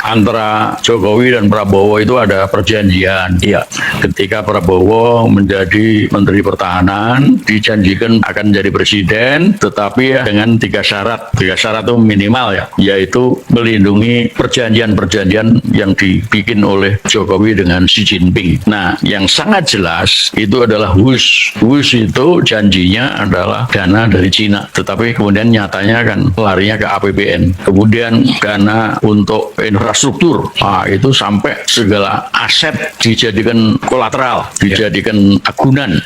antara Jokowi dan Prabowo itu ada perjanjian. Ya, ketika Prabowo menjadi Menteri Pertahanan, dijanjikan akan jadi presiden, tetapi dengan tiga syarat. Tiga syarat itu minimal ya, yaitu melindungi perjanjian-perjanjian yang dibikin oleh Jokowi dengan Xi Jinping. Nah, yang sangat jelas itu adalah WUS. WUS itu janjinya adalah dana dari Cina, tetapi kemudian nyatanya kan larinya ke APBN. Kemudian dana untuk infrastruktur, itu sampai segala aset dijadikan kolateral, dijadikan agunan,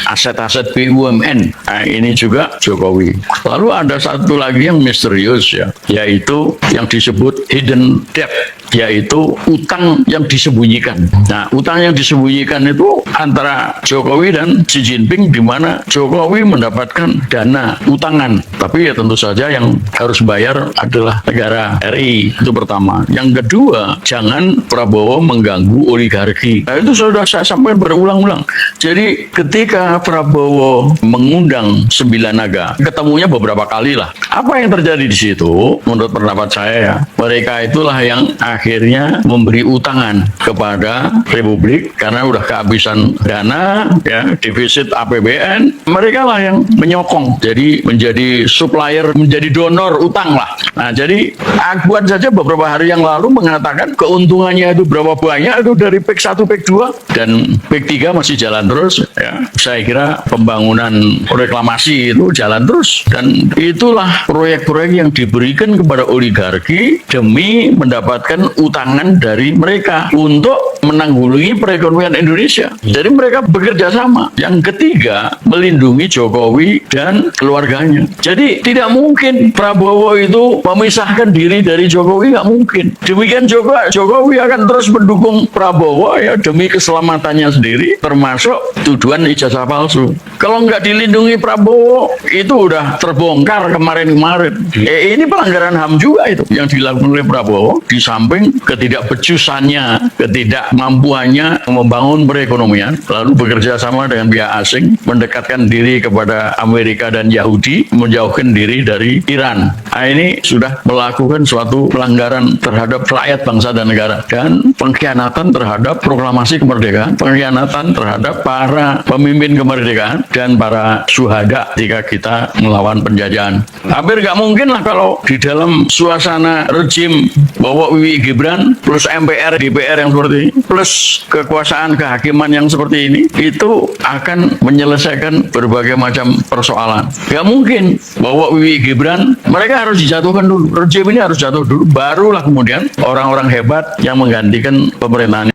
aset-aset BUMN. Nah, ini juga Jokowi. Lalu ada satu lagi yang misterius ya, yaitu yang disebut hidden debt, yaitu utang yang disembunyikan. Nah, utang yang disembunyikan itu antara Jokowi dan Xi Jinping, di mana Jokowi mendapatkan dana utangan, tapi ya tentu saja yang harus bayar adalah negara RI. Itu pertama. Yang kedua, jangan Prabowo mengganggu oligarki. Nah, itu sudah saya sampaikan berulang-ulang. Jadi ketika Prabowo mengundang 9 naga, ketemunya beberapa kali lah. Apa yang terjadi di situ? Menurut pendapat saya ya, mereka itulah yang akhirnya memberi utangan kepada Republik karena udah kehabisan dana, ya, defisit APBN. Mereka lah yang menyokong, jadi menjadi supplier, menjadi donor utang lah. Nah, jadi Akbar saja beberapa hari yang lalu mengatakan keuntungannya itu berapa banyak itu dari PEK 1, PEK 2, dan PEK 3 masih jalan terus. Ya, saya kira pembangunan reklamasi itu jalan terus, dan itulah proyek-proyek yang diberikan kepada oligarki demi mendapatkan utangan dari mereka untuk menanggulangi perekonomian Indonesia. Jadi mereka bekerja sama. Yang ketiga, melindungi Jokowi dan keluarganya. Jadi tidak mungkin Prabowo itu memisahkan diri dari Jokowi, nggak mungkin. Demikian juga Jokowi akan terus mendukung Prabowo ya demi keselamatannya sendiri, termasuk tuduhan ijazah palsu. Kalau nggak dilindungi Prabowo, itu udah terbongkar kemarin-kemarin. Ini pelanggaran HAM juga itu yang dilakukan oleh Prabowo, di samping ketidakbecusannya, ketidakmampuannya membangun perekonomian, lalu bekerja sama dengan pihak asing, mendekatkan diri kepada Amerika dan Yahudi, menjauhkan diri dari Iran. Nah, ini sudah melakukan suatu pelanggaran terhadap rakyat, bangsa, dan negara, dan pengkhianatan terhadap proklamasi kemerdekaan, pengkhianatan terhadap para pemimpin kemerdekaan dan para syuhada ketika kita melawan penjajahan. Hampir nggak mungkin lah kalau di dalam suasana rejim bahwa Wiwi Gibran plus MPR, DPR yang seperti ini, plus kekuasaan kehakiman yang seperti ini, itu akan menyelesaikan berbagai macam persoalan. Nggak mungkin bahwa Wiwi Gibran, mereka harus dijatuhkan dulu, rejim ini harus jatuh dulu, barulah kemudian orang-orang hebat yang menggantikan pemerintahan.